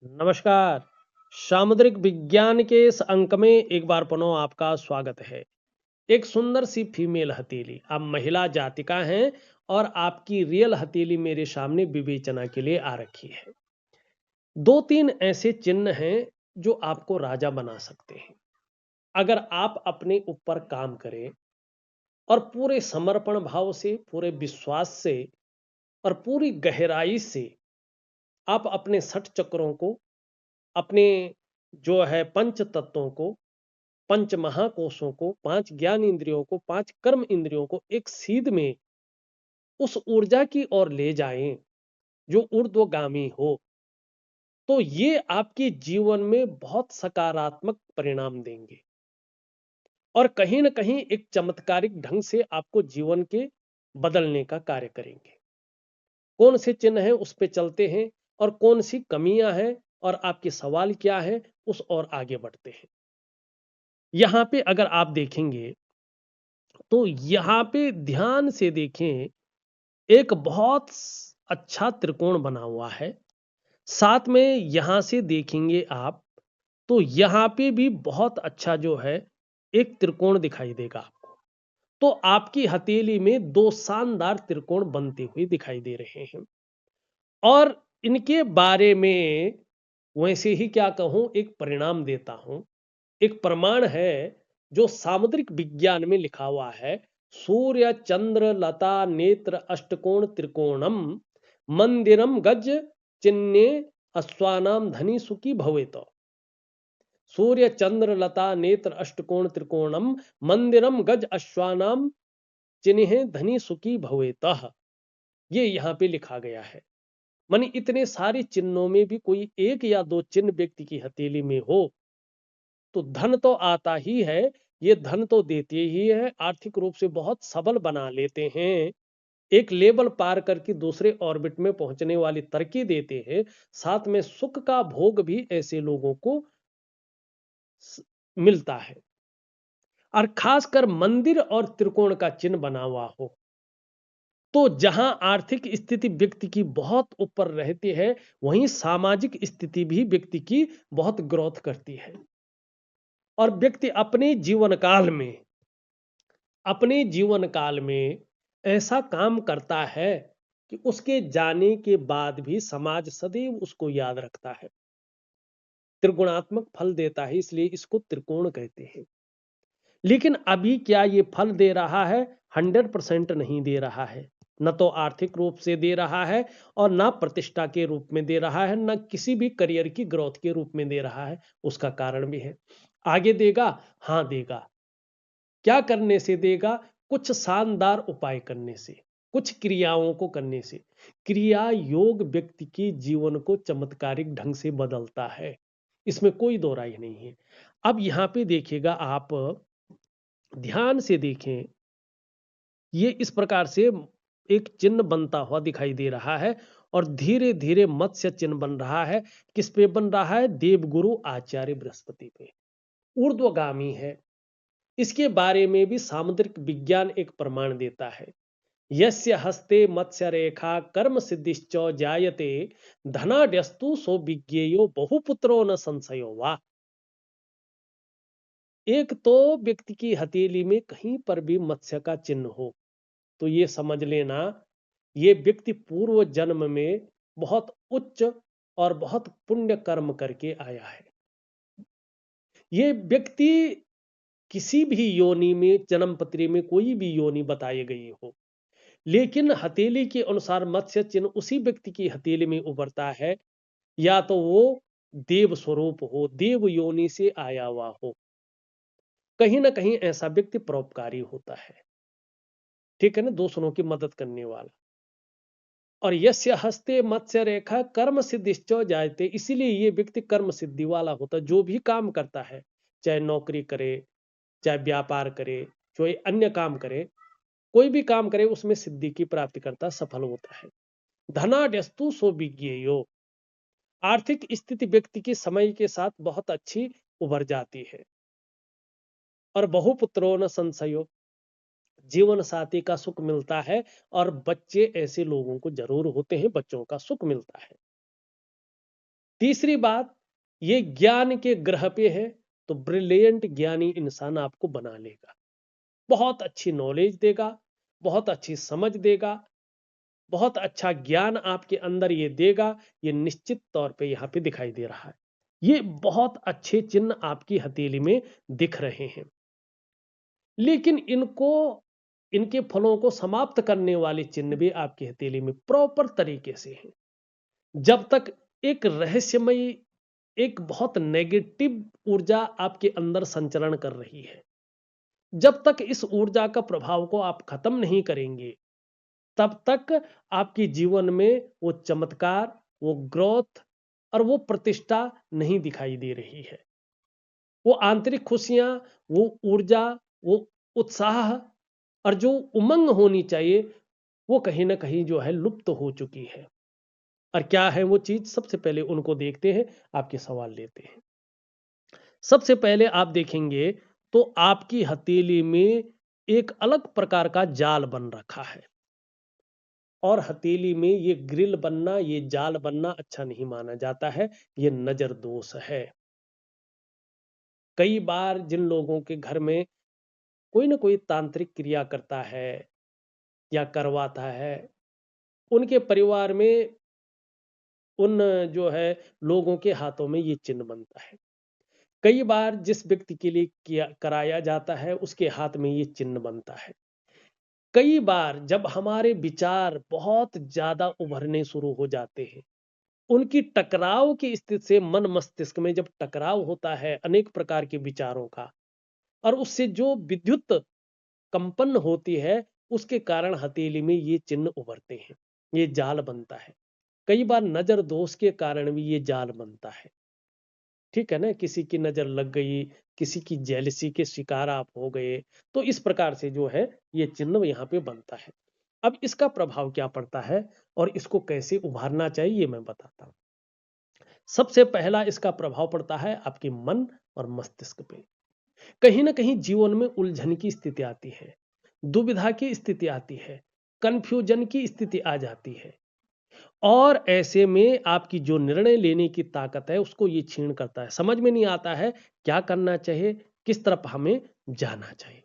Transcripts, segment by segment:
नमस्कार। सामुद्रिक विज्ञान के इस अंक में एक बार पुनः आपका स्वागत है। एक सुंदर सी फीमेल हथेली, आप महिला जातिका हैं और आपकी रियल हथेली मेरे सामने विवेचना के लिए आ रखी है। दो तीन ऐसे चिन्ह हैं जो आपको राजा बना सकते हैं अगर आप अपने ऊपर काम करें और पूरे समर्पण भाव से, पूरे विश्वास से और पूरी गहराई से आप अपने सठ चक्रों को, अपने जो है पंच तत्वों को, पंच महाकोशों को, पांच ज्ञान इंद्रियों को, पांच कर्म इंद्रियों को एक सीध में उस ऊर्जा की ओर ले जाएं जो ऊर्ध्वगामी हो, तो ये आपके जीवन में बहुत सकारात्मक परिणाम देंगे और कहीं ना कहीं एक चमत्कारिक ढंग से आपको जीवन के बदलने का कार्य करेंगे। कौन से चिन्ह हैं उस पे चलते हैं और कौन सी कमियां हैं और आपके सवाल क्या है उस और आगे बढ़ते हैं। यहां पे अगर आप देखेंगे तो यहां पे ध्यान से देखें, एक बहुत अच्छा त्रिकोण बना हुआ है। साथ में यहां से देखेंगे आप तो यहां पे भी बहुत अच्छा जो है एक त्रिकोण दिखाई देगा आपको। तो आपकी हथेली में दो शानदार त्रिकोण बनते हुए दिखाई दे रहे हैं और इनके बारे में वैसे ही क्या कहूं, एक परिणाम देता हूं। एक प्रमाण है जो सामुद्रिक विज्ञान में लिखा हुआ है। सूर्य चंद्र लता नेत्र अष्टकोण त्रिकोणम मंदिरम गज चिन्ने अश्वानाम धनी सुखी भवेत। सूर्य चंद्र लता नेत्र अष्टकोण त्रिकोणम मंदिरम गज अश्वानाम चिन्हे धनी सुखी भवेत। ये यहां पे लिखा गया है। मानी इतने सारे चिन्हों में भी कोई एक या दो चिन्ह व्यक्ति की हथेली में हो तो धन तो आता ही है। ये धन तो देते ही है, आर्थिक रूप से बहुत सबल बना लेते हैं, एक लेवल पार करके दूसरे ऑर्बिट में पहुंचने वाली तरक्की देते हैं। साथ में सुख का भोग भी ऐसे लोगों को मिलता है। और खासकर मंदिर और त्रिकोण का चिन्ह बना हुआ हो तो जहां आर्थिक स्थिति व्यक्ति की बहुत ऊपर रहती है, वहीं सामाजिक स्थिति भी व्यक्ति की बहुत ग्रोथ करती है और व्यक्ति अपने जीवन काल में ऐसा काम करता है कि उसके जाने के बाद भी समाज सदैव उसको याद रखता है। त्रिगुणात्मक फल देता है, इसलिए इसको त्रिकोण कहते हैं। लेकिन अभी क्या ये फल दे रहा है? 100% नहीं दे रहा है। न तो आर्थिक रूप से दे रहा है और ना प्रतिष्ठा के रूप में दे रहा है, न किसी भी करियर की ग्रोथ के रूप में दे रहा है। उसका कारण भी है। आगे देगा, हाँ देगा। क्या करने से देगा? कुछ शानदार उपाय करने से, कुछ क्रियाओं को करने से। क्रिया योग व्यक्ति के जीवन को चमत्कारिक ढंग से बदलता है, इसमें कोई दो राय नहीं है। अब यहां पे देखिएगा, आप ध्यान से देखें, ये इस प्रकार से एक चिन्ह बनता हुआ दिखाई दे रहा है और धीरे धीरे मत्स्य चिन्ह बन रहा है। किस पे बन रहा है? देवगुरु आचार्य बृहस्पति पे, ऊर्ध्वगामी है। इसके बारे में भी सामुद्रिक विज्ञान एक प्रमाण देता है। यस्य हस्ते मत्स्य रेखा कर्म सिद्धिश्च जायते धनाड्यस्तु सो विज्ञेयो बहुपुत्रो न संशयो वा। एक तो व्यक्ति की हथेली में कहीं पर भी मत्स्य का चिन्ह हो तो ये समझ लेना, ये व्यक्ति पूर्व जन्म में बहुत उच्च और बहुत पुण्य कर्म करके आया है। ये व्यक्ति किसी भी योनि में, जन्म पत्री में कोई भी योनि बताई गई हो, लेकिन हथेली के अनुसार मत्स्य चिन्ह उसी व्यक्ति की हथेली में उभरता है, या तो वो देव स्वरूप हो, देव योनि से आया हुआ हो। कहीं ना कहीं ऐसा व्यक्ति परोपकारी होता है, ठीक है ना, दूसरों की मदद करने वाला। और यस्य हस्ते मत्स्य रेखा कर्म सिद्धिश्च जायते, इसीलिए ये व्यक्ति कर्म सिद्धि वाला होता है। जो भी काम करता है, चाहे नौकरी करे, चाहे व्यापार करे, चाहे अन्य काम करे, कोई भी काम करे उसमें सिद्धि की प्राप्ति करता, सफल होता है। धनाड्यस्तु सो विज्ञेयो, आर्थिक स्थिति व्यक्ति की समय के साथ बहुत अच्छी उभर जाती है। और बहुपुत्रो न संशयो, जीवन साथी का सुख मिलता है और बच्चे ऐसे लोगों को जरूर होते हैं, बच्चों का सुख मिलता है। तीसरी बात, ये ज्ञान के ग्रह पे है, तो ब्रिलियंट ज्ञानी इंसान आपको बना लेगा, बहुत अच्छी नॉलेज देगा, बहुत अच्छी समझ देगा, बहुत अच्छा ज्ञान आपके अंदर ये देगा। ये निश्चित तौर पे यहाँ पे दिखाई दे रहा है। ये बहुत अच्छे चिन्ह आपकी हथेली में दिख रहे हैं, लेकिन इनके फलों को समाप्त करने वाले चिन्ह भी आपकी हथेली में प्रॉपर तरीके से हैं। जब तक एक रहस्यमयी, एक बहुत नेगेटिव ऊर्जा आपके अंदर संचरण कर रही है, जब तक इस ऊर्जा का प्रभाव को आप खत्म नहीं करेंगे, तब तक आपके जीवन में वो चमत्कार, वो ग्रोथ और वो प्रतिष्ठा नहीं दिखाई दे रही है। वो आंतरिक खुशियां, वो ऊर्जा, वो उत्साह और जो उमंग होनी चाहिए, वो कहीं ना कहीं जो है लुप्त हो चुकी है। और क्या है वो चीज, सबसे पहले उनको देखते हैं, आपके सवाल लेते हैं। सबसे पहले आप देखेंगे तो आपकी हथेली में एक अलग प्रकार का जाल बन रखा है, और हथेली में ये ग्रिल बनना, ये जाल बनना अच्छा नहीं माना जाता है। ये नजर दोष है। कई बार जिन लोगों के घर में कोई ना कोई तांत्रिक क्रिया करता है या करवाता है, उनके परिवार में उन जो है लोगों के हाथों में ये चिन्ह बनता है। कई बार जिस व्यक्ति के लिए किया कराया जाता है, उसके हाथ में ये चिन्ह बनता है। कई बार जब हमारे विचार बहुत ज्यादा उभरने शुरू हो जाते हैं, उनकी टकराव की स्थिति से मन मस्तिष्क में जब टकराव होता है अनेक प्रकार के विचारों का, और उससे जो विद्युत कंपन होती है, उसके कारण हथेली में ये चिन्ह उभरते हैं, ये जाल बनता है। कई बार नजर दोष के कारण भी ये जाल बनता है। ठीक है ना, किसी की नजर लग गई, किसी की जेलसी के शिकार आप हो गए, तो इस प्रकार से जो है ये चिन्ह यहाँ पे बनता है। अब इसका प्रभाव क्या पड़ता है और इसको कैसे उभारना चाहिए, ये मैं बताता हूँ। सबसे पहला इसका प्रभाव पड़ता है आपके मन और मस्तिष्क पे। कहीं ना कहीं जीवन में उलझन की स्थिति आती है, दुविधा की स्थिति आती है, कंफ्यूजन की स्थिति आ जाती है, और ऐसे में आपकी जो निर्णय लेने की ताकत है उसको ये छीन करता है। समझ में नहीं आता है क्या करना चाहिए, किस तरफ हमें जाना चाहिए।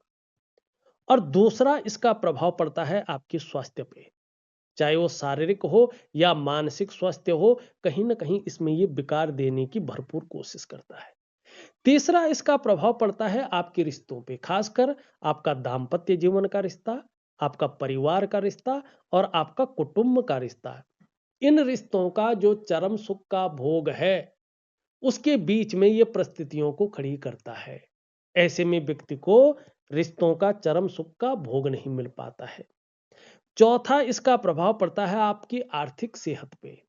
और दूसरा इसका प्रभाव पड़ता है आपके स्वास्थ्य पे, चाहे वो शारीरिक हो या मानसिक स्वास्थ्य हो, कहीं ना कहीं इसमें ये विकार देने की भरपूर कोशिश करता है। तीसरा इसका प्रभाव पड़ता है आपके रिश्तों पे, खासकर आपका दाम्पत्य जीवन का रिश्ता, आपका परिवार का रिश्ता और आपका कुटुंब का रिश्ता। इन रिश्तों का जो चरम सुख का भोग है, उसके बीच में ये परिस्थितियों को खड़ी करता है। ऐसे में व्यक्ति को रिश्तों का चरम सुख का भोग नहीं मिल पाता है। चौथा इसका प्रभाव पड़ता है आपकी आर्थिक सेहत पे।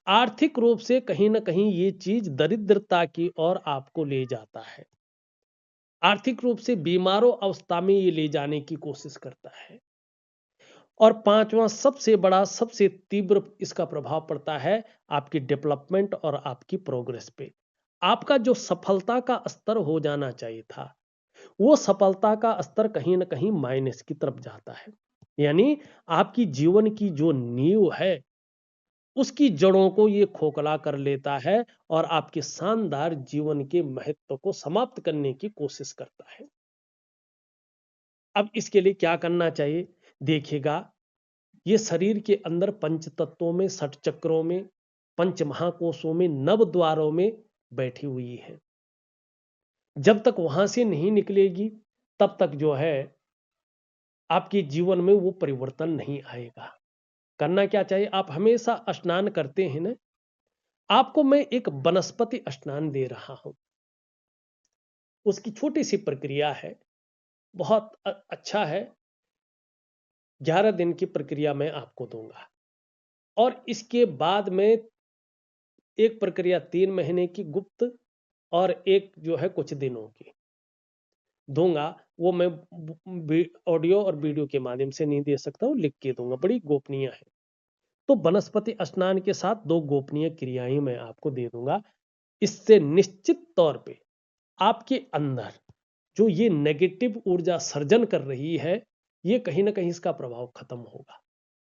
आर्थिक रूप से कहीं ना कहीं ये चीज दरिद्रता की ओर आपको ले जाता है। आर्थिक रूप से बीमारों अवस्था में ये ले जाने की कोशिश करता है। और पांचवा सबसे बड़ा, सबसे तीव्र इसका प्रभाव पड़ता है आपकी डेवलपमेंट और आपकी प्रोग्रेस पे। आपका जो सफलता का स्तर हो जाना चाहिए था, वो सफलता का स्तर कहीं ना कहीं माइनस की तरफ जाता है। यानी आपकी जीवन की जो नींव है, उसकी जड़ों को ये खोखला कर लेता है और आपके शानदार जीवन के महत्व को समाप्त करने की कोशिश करता है। अब इसके लिए क्या करना चाहिए, देखिएगा, ये शरीर के अंदर पंच तत्वों में, षट चक्रों में, पंच महाकोशों में, नव द्वारों में बैठी हुई है। जब तक वहां से नहीं निकलेगी, तब तक जो है आपके जीवन में वो परिवर्तन नहीं आएगा। करना क्या चाहिए, आप हमेशा स्नान करते हैं ना, आपको मैं एक वनस्पति स्नान दे रहा हूं। उसकी छोटी सी प्रक्रिया है, बहुत अच्छा है। 11 दिन की प्रक्रिया मैं आपको दूंगा, और इसके बाद में एक प्रक्रिया 3 महीने की गुप्त, और एक जो है कुछ दिनों की दूंगा। वो मैं ऑडियो और वीडियो के माध्यम से नहीं दे सकता हूं, लिख के दूंगा, बड़ी गोपनीय है। तो वनस्पति स्नान के साथ 2 गोपनीय क्रियाएं मैं आपको दे दूंगा। इससे निश्चित तौर पे आपके अंदर जो ये नेगेटिव ऊर्जा सर्जन कर रही है, ये कहीं ना कहीं इसका प्रभाव खत्म होगा।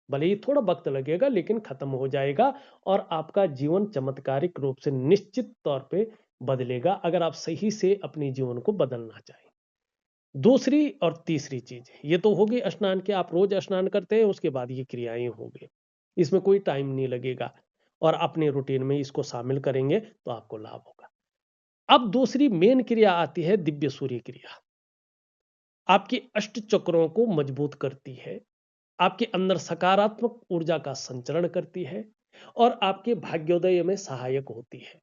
भले ही थोड़ा वक्त लगेगा लेकिन खत्म हो जाएगा और आपका जीवन चमत्कारिक रूप से निश्चित तौर पे बदलेगा अगर आप सही से अपने जीवन को बदलना चाहें। दूसरी और तीसरी चीज, ये तो होगी स्नान के, आप रोज स्नान करते हैं, उसके बाद ये क्रियाएं होंगी, इसमें कोई टाइम नहीं लगेगा और अपने रूटीन में इसको शामिल करेंगे तो आपको लाभ होगा। अब दूसरी मेन क्रिया आती है दिव्य सूर्य क्रिया। आपकी अष्ट चक्रों को मजबूत करती है, आपके अंदर सकारात्मक ऊर्जा का संचरण करती है और आपके भाग्योदय में सहायक होती है।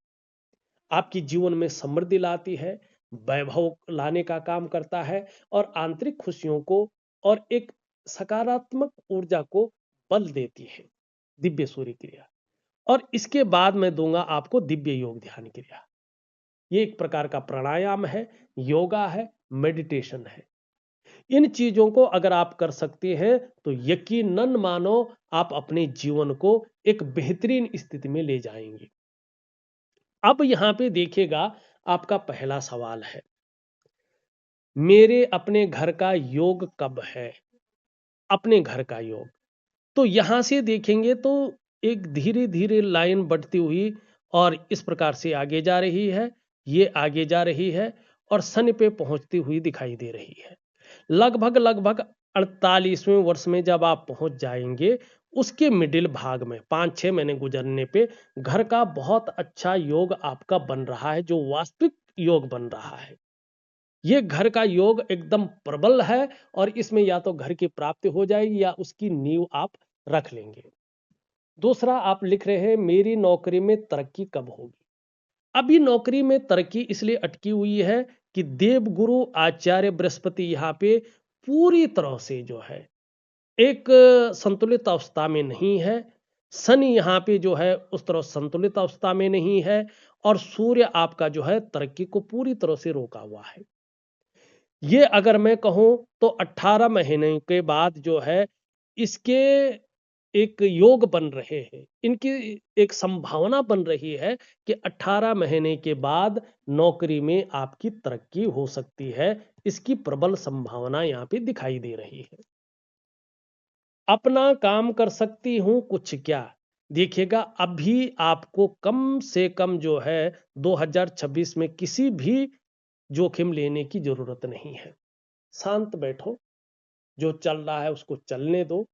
आपकी जीवन में समृद्धि लाती है, वैभव लाने का काम करता है और आंतरिक खुशियों को और एक सकारात्मक ऊर्जा को बल देती है दिव्य सूर्य क्रिया। और इसके बाद मैं दूंगा आपको दिव्य योग ध्यान क्रिया। ये एक प्रकार का प्राणायाम है, योगा है, मेडिटेशन है। इन चीजों को अगर आप कर सकते हैं तो यकीनन मानो आप अपने जीवन को एक बेहतरीन स्थिति में ले जाएंगे। अब यहां पे देखिएगा, आपका पहला सवाल है, मेरे अपने घर का योग कब है? अपने घर का योग तो यहां से देखेंगे तो एक धीरे धीरे लाइन बढ़ती हुई और इस प्रकार से आगे जा रही है, ये आगे जा रही है और शनि पे पहुंचती हुई दिखाई दे रही है। लगभग लगभग 48वें वर्ष में जब आप पहुंच जाएंगे, उसके मिडिल भाग में 5-6 महीने गुजरने पे घर का बहुत अच्छा योग आपका बन रहा है, जो वास्तविक योग बन रहा है। ये घर का योग एकदम प्रबल है और इसमें या तो घर की प्राप्ति हो जाएगी या उसकी नींव आप रख लेंगे। दूसरा आप लिख रहे हैं, मेरी नौकरी में तरक्की कब होगी? अभी नौकरी में तरक्की इसलिए अटकी हुई है कि देवगुरु आचार्य बृहस्पति यहाँ पे पूरी तरह से जो है एक संतुलित अवस्था में नहीं है। शनि यहाँ पे जो है उस तरह संतुलित अवस्था में नहीं है और सूर्य आपका जो है तरक्की को पूरी तरह से रोका हुआ है। ये अगर मैं कहूं तो 18 महीने के बाद जो है इसके एक योग बन रहे हैं, इनकी एक संभावना बन रही है कि 18 महीने के बाद नौकरी में आपकी तरक्की हो सकती है। इसकी प्रबल संभावना यहाँ पे दिखाई दे रही है। अपना काम कर सकती हूं कुछ क्या? देखिएगा, अभी आपको कम से कम जो है 2026 में किसी भी जोखिम लेने की जरूरत नहीं है। शांत बैठो, जो चल रहा है उसको चलने दो,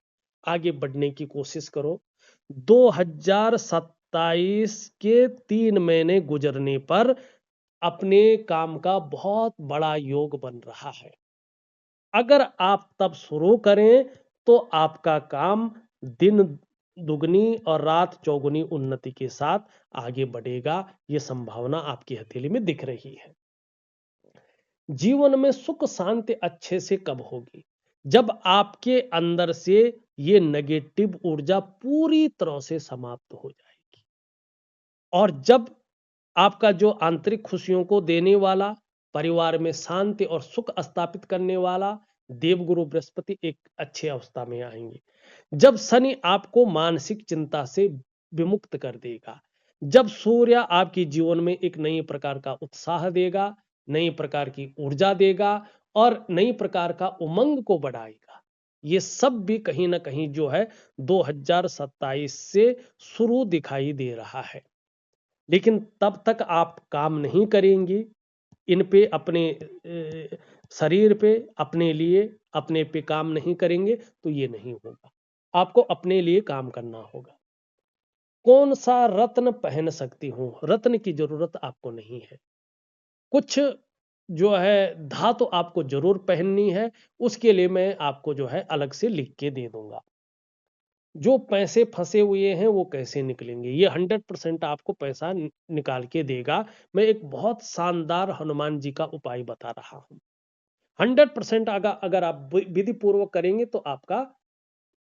आगे बढ़ने की कोशिश करो। 2027 के 3 महीने गुजरने पर अपने काम का बहुत बड़ा योग बन रहा है। अगर आप तब शुरू करें तो आपका काम दिन दुगनी और रात चौगुनी उन्नति के साथ आगे बढ़ेगा। यह संभावना आपकी हथेली में दिख रही है। जीवन में सुख शांति अच्छे से कब होगी? जब आपके अंदर से ये नेगेटिव ऊर्जा पूरी तरह से समाप्त हो जाएगी और जब आपका जो आंतरिक खुशियों को देने वाला, परिवार में शांति और सुख स्थापित करने वाला देवगुरु बृहस्पति एक अच्छे अवस्था में आएंगे। जब शनि आपको मानसिक चिंता से विमुक्त कर देगा, जब सूर्य आपके जीवन में एक नई प्रकार का उत्साह देगा, नई प्रकार की ऊर्जा देगा और नई प्रकार का उमंग को बढ़ाएगा। ये सब भी कहीं ना कहीं जो है 2027 से शुरू दिखाई दे रहा है। लेकिन तब तक आप काम नहीं करेंगे इन पे, अपने शरीर पे, अपने लिए अपने पे काम नहीं करेंगे तो ये नहीं होगा। आपको अपने लिए काम करना होगा। कौन सा रत्न पहन सकती हूं? रत्न की जरूरत आपको नहीं है। कुछ जो है धातु आपको जरूर पहननी है, उसके लिए मैं आपको जो है अलग से लिख के दे दूंगा। जो पैसे फंसे हुए हैं वो कैसे निकलेंगे, ये 100% आपको पैसा निकाल के देगा। मैं एक बहुत शानदार हनुमान जी का उपाय बता रहा हूं। 100% अगर आप विधि पूर्वक करेंगे तो आपका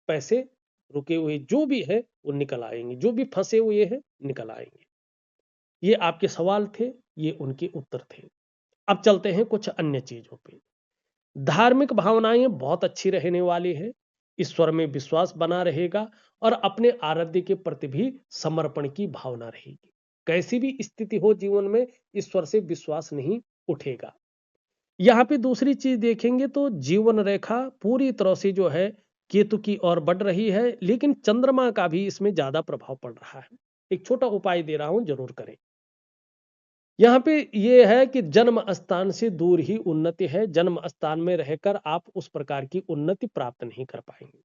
पैसे रुके हुए जो भी है वो निकल आएंगे, जो भी फंसे हुए हैं निकल आएंगे। ये आपके सवाल थे, ये उनके उत्तर थे। अब चलते हैं कुछ अन्य चीजों पे। धार्मिक भावनाएं बहुत अच्छी रहने वाली है, ईश्वर में विश्वास बना रहेगा और अपने आराध्य के प्रति भी समर्पण की भावना रहेगी। कैसी भी स्थिति हो जीवन में, ईश्वर से विश्वास नहीं उठेगा। यहाँ पे दूसरी चीज देखेंगे तो जीवन रेखा पूरी तरह से जो है केतु की ओर बढ़ रही है, लेकिन चंद्रमा का भी इसमें ज्यादा प्रभाव पड़ रहा है। एक छोटा उपाय दे रहा हूं, जरूर करें। यहाँ पे ये है कि जन्म स्थान से दूर ही उन्नति है। जन्म स्थान में रहकर आप उस प्रकार की उन्नति प्राप्त नहीं कर पाएंगे।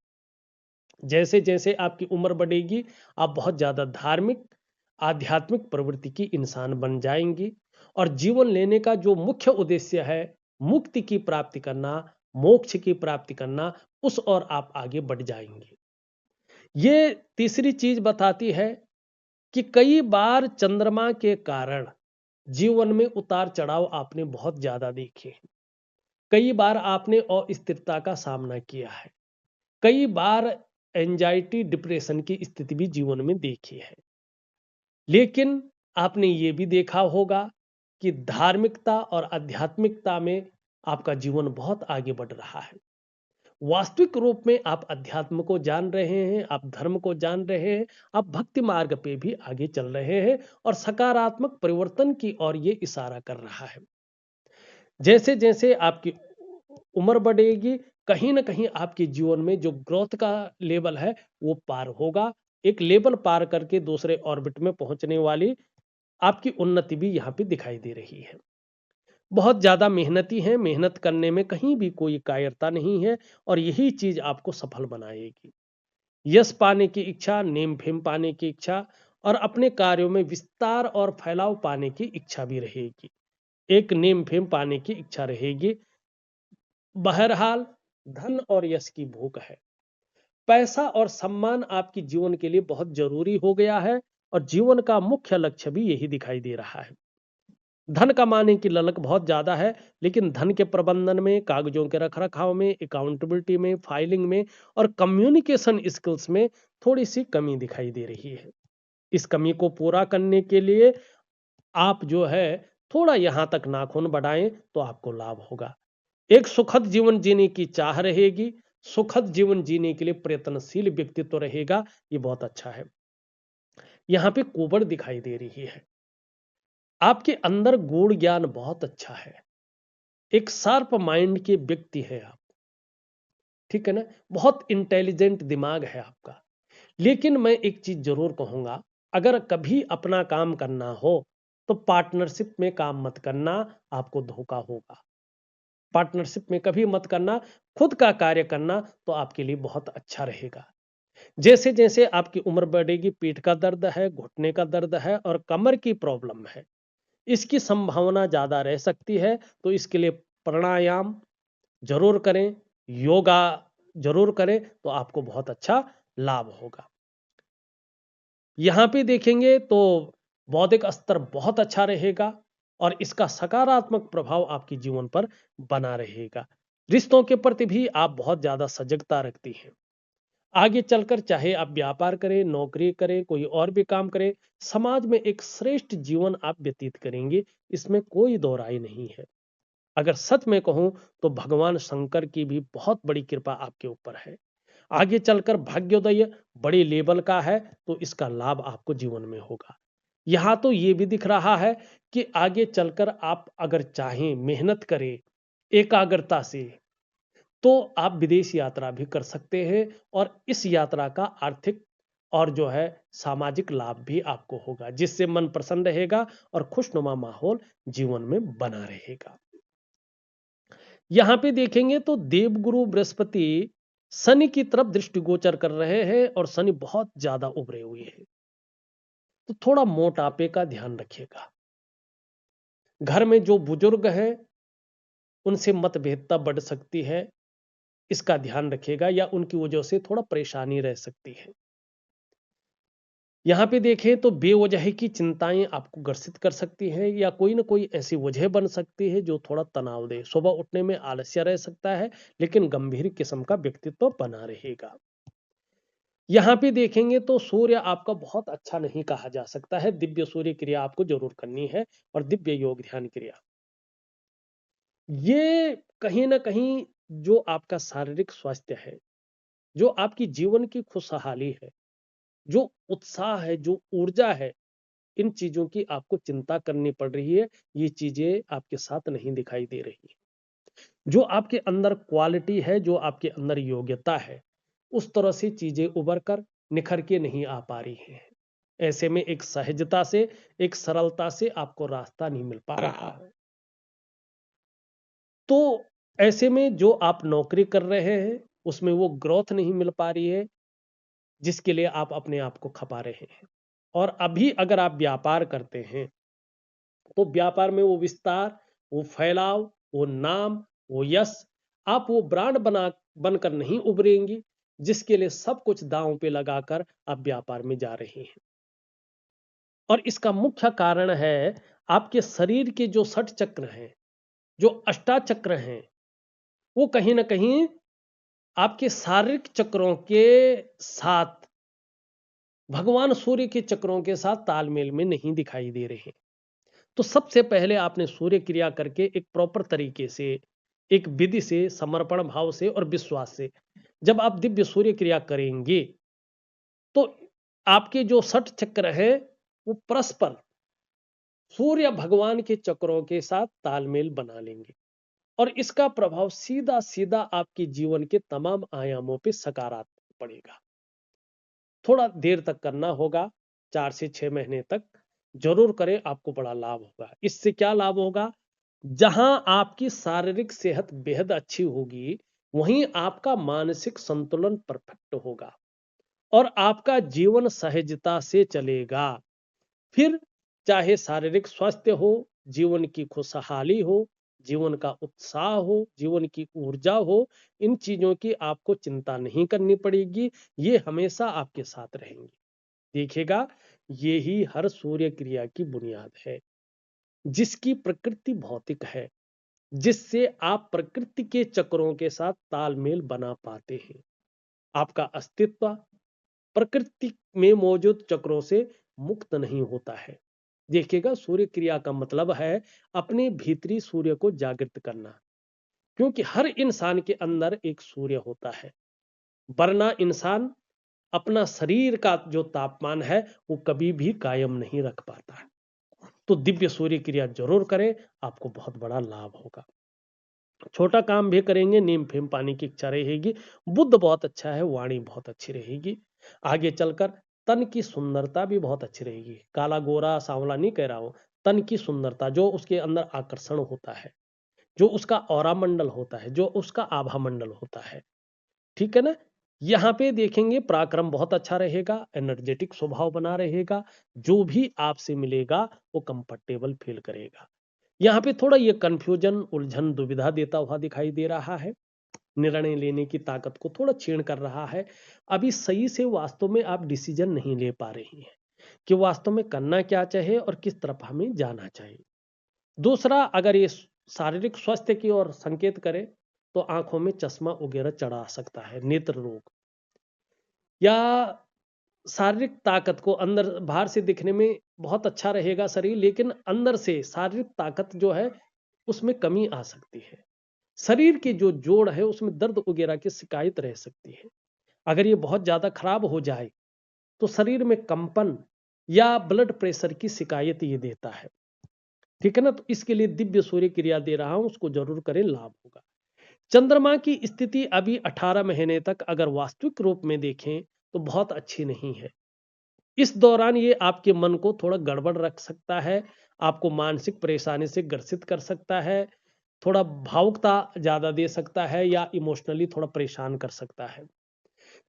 जैसे जैसे आपकी उम्र बढ़ेगी, आप बहुत ज्यादा धार्मिक, आध्यात्मिक प्रवृत्ति की इंसान बन जाएंगी। और जीवन लेने का जो मुख्य उद्देश्य है, मुक्ति की प्राप्ति करना, मोक्ष की प्राप्ति करना, उस ओर आप आगे बढ़ जाएंगे। ये तीसरी चीज बताती है कि कई बार चंद्रमा के कारण जीवन में उतार चढ़ाव आपने बहुत ज्यादा देखे हैं। कई बार आपने अस्थिरता का सामना किया है। कई बार एंजाइटी, डिप्रेशन की स्थिति भी जीवन में देखी है। लेकिन आपने ये भी देखा होगा कि धार्मिकता और आध्यात्मिकता में आपका जीवन बहुत आगे बढ़ रहा है। वास्तविक रूप में आप अध्यात्म को जान रहे हैं, आप धर्म को जान रहे हैं, आप भक्ति मार्ग पे भी आगे चल रहे हैं और सकारात्मक परिवर्तन की ओर ये इशारा कर रहा है। जैसे जैसे आपकी उम्र बढ़ेगी, कहीं ना कहीं आपके जीवन में जो ग्रोथ का लेवल है वो पार होगा। एक लेवल पार करके दूसरे ऑर्बिट में पहुंचने वाली आपकी उन्नति भी यहाँ पे दिखाई दे रही है। बहुत ज्यादा मेहनती हैं, मेहनत करने में कहीं भी कोई कायरता नहीं है और यही चीज आपको सफल बनाएगी। यश पाने की इच्छा, नेम फेम पाने की इच्छा और अपने कार्यों में विस्तार और फैलाव पाने की इच्छा भी रहेगी। एक नेम फेम पाने की इच्छा रहेगी। बहरहाल धन और यश की भूख है। पैसा और सम्मान आपकी जीवन के लिए बहुत जरूरी हो गया है और जीवन का मुख्य लक्ष्य भी यही दिखाई दे रहा है। धन कमाने की ललक बहुत ज्यादा है, लेकिन धन के प्रबंधन में, कागजों के रखरखाव में, अकाउंटेबिलिटी में, फाइलिंग में और कम्युनिकेशन स्किल्स में थोड़ी सी कमी दिखाई दे रही है। इस कमी को पूरा करने के लिए आप जो है थोड़ा यहां तक नाखून बढ़ाएं तो आपको लाभ होगा। एक सुखद जीवन जीने की चाह रहेगी। सुखद जीवन जीने के लिए प्रयत्नशील व्यक्तित्व रहेगा। ये बहुत अच्छा है। यहां पे कुबड़ दिखाई दे रही है। आपके अंदर गूढ़ ज्ञान बहुत अच्छा है। एक शार्प माइंड के व्यक्ति है आप, ठीक है ना। बहुत इंटेलिजेंट दिमाग है आपका। लेकिन मैं एक चीज जरूर कहूंगा, अगर कभी अपना काम करना हो तो पार्टनरशिप में काम मत करना, आपको धोखा होगा। पार्टनरशिप में कभी मत करना, खुद का कार्य करना तो आपके लिए बहुत अच्छा रहेगा। जैसे जैसे आपकी उम्र बढ़ेगी, पीठ का दर्द है, घुटने का दर्द है और कमर की प्रॉब्लम है, इसकी संभावना ज्यादा रह सकती है। तो इसके लिए प्राणायाम जरूर करें, योगा जरूर करें तो आपको बहुत अच्छा लाभ होगा। यहां पे देखेंगे तो बौद्धिक स्तर बहुत अच्छा रहेगा और इसका सकारात्मक प्रभाव आपके जीवन पर बना रहेगा। रिश्तों के प्रति भी आप बहुत ज्यादा सजगता रखती हैं। आगे चलकर चाहे आप व्यापार करें, नौकरी करें, कोई और भी काम करें, समाज में एक श्रेष्ठ जीवन आप व्यतीत करेंगे, इसमें कोई दो राय नहीं है। अगर सच में कहूं तो भगवान शंकर की भी बहुत बड़ी कृपा आपके ऊपर है। आगे चलकर भाग्योदय बड़े लेवल का है तो इसका लाभ आपको जीवन में होगा। यहां तो ये भी दिख रहा है कि आगे चलकर आप अगर चाहें, मेहनत करें एकाग्रता से, तो आप विदेश यात्रा भी कर सकते हैं और इस यात्रा का आर्थिक और जो है सामाजिक लाभ भी आपको होगा, जिससे मन प्रसन्न रहेगा और खुशनुमा माहौल जीवन में बना रहेगा। यहां पे देखेंगे तो देवगुरु बृहस्पति शनि की तरफ दृष्टिगोचर कर रहे हैं और शनि बहुत ज्यादा उभरे हुए हैं। तो थोड़ा मोटापे का ध्यान रखिएगा। घर में जो बुजुर्ग हैं उनसे मतभेदता बढ़ सकती है, इसका ध्यान रखिएगा, या उनकी वजह से थोड़ा परेशानी रह सकती है। यहां पे देखें तो बेवजह की चिंताएं आपको ग्रसित कर सकती हैं या कोई ना कोई ऐसी वजह बन सकती है जो थोड़ा तनाव दे। सुबह उठने में आलस्य रह सकता है, लेकिन गंभीर किस्म का व्यक्तित्व बना रहेगा। यहां पे देखेंगे तो सूर्य आपका बहुत अच्छा नहीं कहा जा सकता है। दिव्य सूर्य क्रिया आपको जरूर करनी है और दिव्य योग ध्यान क्रिया, ये कहीं ना कहीं जो आपका शारीरिक स्वास्थ्य है, जो आपकी जीवन की खुशहाली है, जो उत्साह है, जो ऊर्जा है, इन चीजों की आपको चिंता करनी पड़ रही है। ये चीजें आपके साथ नहीं दिखाई दे रही है। जो आपके अंदर क्वालिटी है, जो आपके अंदर योग्यता है, उस तरह से चीजें उभर कर निखर के नहीं आ पा रही हैं। ऐसे में एक सहजता से, एक सरलता से आपको रास्ता नहीं मिल पा रहा है। तो ऐसे में जो आप नौकरी कर रहे हैं उसमें वो ग्रोथ नहीं मिल पा रही है जिसके लिए आप अपने आप को खपा रहे हैं। और अभी अगर आप व्यापार करते हैं तो व्यापार में वो विस्तार, वो फैलाव, वो नाम, वो यश, आप वो ब्रांड बनकर नहीं उभरेंगी जिसके लिए सब कुछ दांव पे लगाकर आप व्यापार में जा रहे हैं। और इसका मुख्य कारण है आपके शरीर के जो षट चक्र हैं, जो अष्टाचक्र हैं, वो कहीं ना कहीं आपके शारीरिक चक्रों के साथ, भगवान सूर्य के चक्रों के साथ तालमेल में नहीं दिखाई दे रहे। तो सबसे पहले आपने सूर्य क्रिया करके एक प्रॉपर तरीके से, एक विधि से, समर्पण भाव से और विश्वास से जब आप दिव्य सूर्य क्रिया करेंगे तो आपके जो षट चक्र है वो परस्पर सूर्य भगवान के चक्रों के साथ तालमेल बना लेंगे और इसका प्रभाव सीधा सीधा आपके जीवन के तमाम आयामों पे सकारात्मक पड़ेगा। थोड़ा देर तक करना होगा, 4 से 6 महीने तक जरूर करें, आपको बड़ा लाभ होगा। इससे क्या लाभ होगा? जहां आपकी शारीरिक सेहत बेहद अच्छी होगी वहीं आपका मानसिक संतुलन परफेक्ट होगा और आपका जीवन सहजता से चलेगा। फिर चाहे शारीरिक स्वास्थ्य हो, जीवन की खुशहाली हो, जीवन का उत्साह हो, जीवन की ऊर्जा हो, इन चीजों की आपको चिंता नहीं करनी पड़ेगी। ये हमेशा आपके साथ रहेंगी। देखिएगा, ये ही हर सूर्य क्रिया की बुनियाद है जिसकी प्रकृति भौतिक है, जिससे आप प्रकृति के चक्रों के साथ तालमेल बना पाते हैं। आपका अस्तित्व प्रकृति में मौजूद चक्रों से मुक्त नहीं होता है। देखिएगा, सूर्य क्रिया का मतलब है अपने भीतरी सूर्य को जागृत करना, क्योंकि हर इंसान के अंदर एक सूर्य होता है, वरना इंसान अपना शरीर का जो तापमान है वो कभी भी कायम नहीं रख पाता है। तो दिव्य सूर्य क्रिया जरूर करें, आपको बहुत बड़ा लाभ होगा। छोटा काम भी करेंगे, नीम फेम पानी की इच्छा रहेगी, बुद्ध बहुत अच्छा है, वाणी बहुत अच्छी रहेगी। आगे चलकर तन की सुंदरता भी बहुत अच्छी रहेगी। काला गोरा सांवला नहीं कह रहा हूं, तन की सुंदरता, जो उसके अंदर आकर्षण होता है, जो उसका ऑरा मंडल होता है, जो उसका आभा मंडल होता है, ठीक है ना। यहाँ पे देखेंगे पराक्रम बहुत अच्छा रहेगा, एनर्जेटिक स्वभाव बना रहेगा, जो भी आपसे मिलेगा वो कंफर्टेबल फील करेगा। यहाँ पे थोड़ा ये कंफ्यूजन, उलझन, दुविधा देता हुआ दिखाई दे रहा है, निर्णय लेने की ताकत को थोड़ा छीण कर रहा है। अभी सही से वास्तव में आप डिसीजन नहीं ले पा रही हैं कि वास्तव में करना क्या चाहिए और किस तरफ हमें जाना चाहिए। दूसरा, अगर ये शारीरिक स्वास्थ्य की ओर संकेत करे तो आंखों में चश्मा वगैरह चढ़ा सकता है, नेत्र रोग, या शारीरिक ताकत को अंदर बाहर से दिखने में बहुत अच्छा रहेगा शरीर, लेकिन अंदर से शारीरिक ताकत जो है उसमें कमी आ सकती है। शरीर के जो जोड़ है उसमें दर्द वगैरह की शिकायत रह सकती है। अगर ये बहुत ज्यादा खराब हो जाए तो शरीर में कंपन या ब्लड प्रेशर की शिकायत ये देता है, ठीक है ना। तो इसके लिए दिव्य सूर्य क्रिया दे रहा हूं, उसको जरूर करें, लाभ होगा। चंद्रमा की स्थिति अभी 18 महीने तक अगर वास्तविक रूप में देखें तो बहुत अच्छी नहीं है। इस दौरान ये आपके मन को थोड़ा गड़बड़ रख सकता है, आपको मानसिक परेशानी से ग्रसित कर सकता है, थोड़ा भावुकता ज्यादा दे सकता है या इमोशनली थोड़ा परेशान कर सकता है।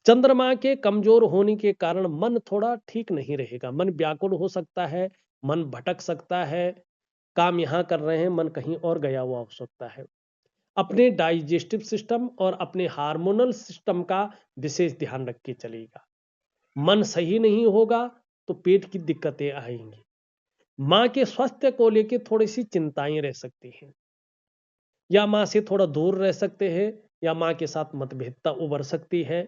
चंद्रमा के कमजोर होने के कारण मन थोड़ा ठीक नहीं रहेगा, मन व्याकुल हो सकता है, मन भटक सकता है, काम यहां कर रहे हैं मन कहीं और गया हुआ हो सकता है। अपने डाइजेस्टिव सिस्टम और अपने हार्मोनल सिस्टम का विशेष ध्यान रख के चलेगा। मन सही नहीं होगा तो पेट की दिक्कतें आएंगी। मां के स्वास्थ्य को लेकर थोड़ी सी चिंताएं रह सकती हैं, या मां से थोड़ा दूर रह सकते हैं, या मां के साथ मतभेदता उभर सकती है,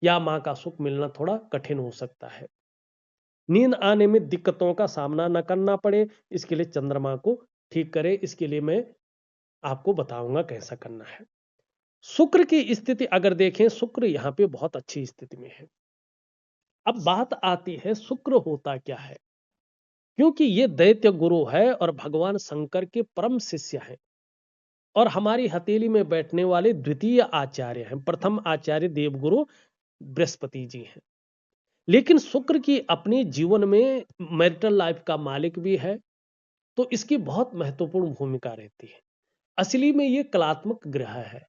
या मां का सुख मिलना थोड़ा कठिन हो सकता है। नींद आने में दिक्कतों का सामना न करना पड़े, इसके लिए चंद्रमा को ठीक करें। इसके लिए मैं आपको बताऊंगा कैसा करना है। शुक्र की स्थिति अगर देखें, शुक्र यहाँ पे बहुत अच्छी स्थिति में है। अब बात आती है शुक्र होता क्या है, क्योंकि ये दैत्य गुरु है और भगवान शंकर के परम शिष्य है। और हमारी हथेली में बैठने वाले द्वितीय आचार्य हैं, प्रथम आचार्य देवगुरु बृहस्पति जी हैं। लेकिन शुक्र की अपने जीवन में मैरिटल लाइफ का मालिक भी है, तो इसकी बहुत महत्वपूर्ण भूमिका रहती है। असली में ये कलात्मक ग्रह है,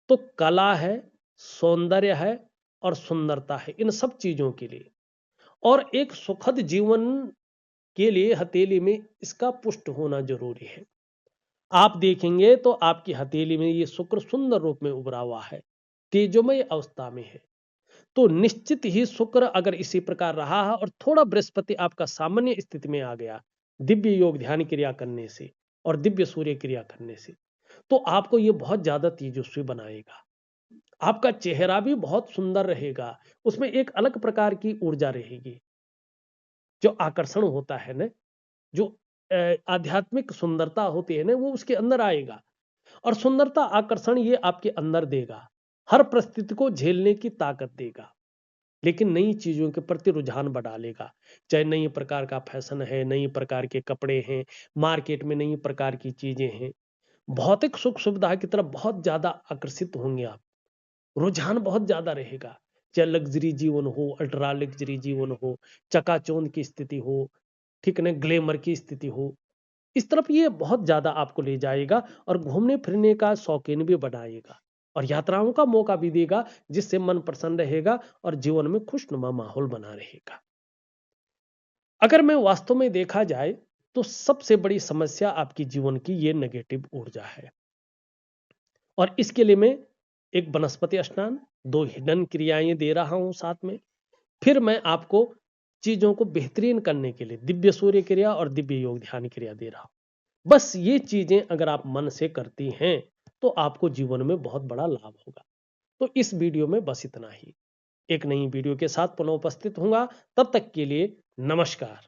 तो कला है, सौंदर्य है और सुंदरता है इन सब चीजों के लिए। और एक सुखद जीवन के लिए हथेली में इसका पुष्ट होना जरूरी है। आप देखेंगे तो आपकी हथेली में ये शुक्र सुंदर रूप में उभरा हुआ है, तेजोमय अवस्था में है। तो निश्चित ही शुक्र अगर इसी प्रकार रहा है और थोड़ा बृहस्पति आपका सामान्य स्थिति में आ गया दिव्य योग ध्यान क्रिया करने से और दिव्य सूर्य क्रिया करने से, तो आपको ये बहुत ज्यादा तेजस्वी बनाएगा। आपका चेहरा भी बहुत सुंदर रहेगा, उसमें एक अलग प्रकार की ऊर्जा रहेगी। जो आकर्षण होता है ना, जो आध्यात्मिक सुंदरता होती है ना, वो उसके अंदर आएगा। और सुंदरता आकर्षण ये आपके अंदर देगा, हर परिस्थिति को झेलने की ताकत देगा, लेकिन नई चीजों के प्रति रुझान बढ़ा लेगा। चाहे नई प्रकार का फैशन है, नई प्रकार के कपड़े हैं, मार्केट में नई प्रकार की चीजें हैं, भौतिक सुख सुविधा की तरफ बहुत ज्यादा आकर्षित होंगे आप, रुझान बहुत ज्यादा रहेगा। चाहे लग्जरी जीवन हो, अल्ट्रा लग्जरी जीवन हो, चकाचौंध की स्थिति हो, ठीक है, ग्लैमर की स्थिति हो, इस तरफ ये बहुत ज्यादा आपको ले जाएगा और घूमने फिरने का शौकीन भी बनाएगा और यात्राओं का मौका भी देगा, जिससे मन प्रसन्न रहेगा और जीवन में खुशनुमा माहौल बना रहेगा। अगर मैं वास्तव में देखा जाए तो सबसे बड़ी समस्या आपकी जीवन की ये नेगेटिव ऊर्जा है। और इसके लिए मैं एक वनस्पति स्नान, 2 हिडन क्रियाएं दे रहा हूं साथ में। फिर मैं आपको चीजों को बेहतरीन करने के लिए दिव्य सूर्य क्रिया और दिव्य योग ध्यान क्रिया दे रहा हूं। बस ये चीजें अगर आप मन से करती हैं तो आपको जीवन में बहुत बड़ा लाभ होगा। तो इस वीडियो में बस इतना ही। एक नई वीडियो के साथ पुनः उपस्थित होऊंगा, तब तक के लिए नमस्कार।